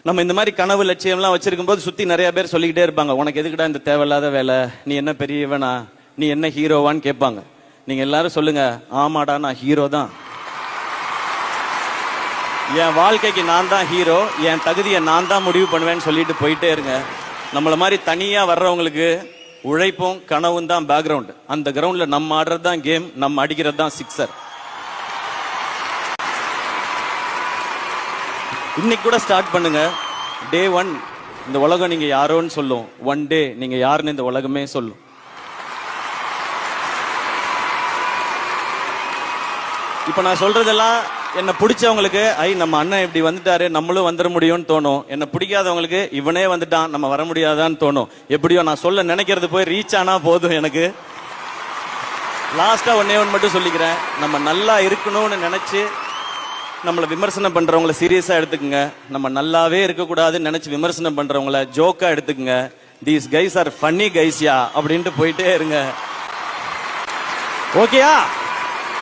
நம்ம இந்த மாதிரி கனவு லட்சியம்லாம் வச்சிருக்கும் போது சுத்தி நிறைய பேர் சொல்லிக்கிட்டே இருப்பாங்க, உனக்கு எதுக்குடா இந்த தேவையில்லாத வேலை, நீ என்ன பெரியவனா, நீ என்ன ஹீரோவான்னு கேட்பாங்க. நீங்க எல்லாரும் சொல்லுங்க, ஆமாடா நான் ஹீரோ தான், என் வாழ்க்கைக்கு நான் தான் ஹீரோ, என் தகுதியை நான் தான் முடிவு பண்ணுவேன்னு சொல்லிட்டு போயிட்டே இருங்க. நம்மள மாதிரி தனியா வர்றவங்களுக்கு உழைப்பும் கனவும் தான் பேக்ரவுண்ட். அந்த கிரவுண்ட்ல நம்ம ஆடுறது தான் கேம், நம்ம அடிக்கிறது தான் சிக்ஸர். இன்னைக்கு கூட ஸ்டார்ட் பண்ணுங்க. டே 1 இந்த உலகம் நீங்க யாரோன்னு சொல்லும். ஒன் டே நீங்க யாருன்னு இந்த உலகமே சொல்லும். இப்ப நான் சொல்றதெல்லாம் என்ன பிடிச்சவங்களுக்கு நம்ம அண்ணன் இப்படி வந்துட்டாரு, நம்மளும் வந்துட முடியும்னு தோணும். என்ன பிடிக்காதவங்களுக்கு இவனே வந்துட்டான், நம்ம வர முடியாதான்னு தோணும். எப்படியோ நான் சொல்ல நினைக்கிறது போய் ரீச் ஆனா போதும். எனக்கு லாஸ்டா ஒன்னே ஒன்று மட்டும் சொல்லிக்கிறேன், நம்ம நல்லா இருக்கணும்னு நினைச்சு நம்மளை விமர்சனம் பண்றவங்களை சீரியஸா எடுத்துக்குங்க. நம்ம நல்லாவே இருக்கக்கூடாதுன்னு நினைச்சு விமர்சனம் பண்றவங்களை ஜோக்கா எடுத்துக்குங்க. தீஸ் கைஸ் ஆர் ஃபன்னி கைஸ்யா அப்படின்ட்டு போயிட்டே இருங்க. ஓகேயா?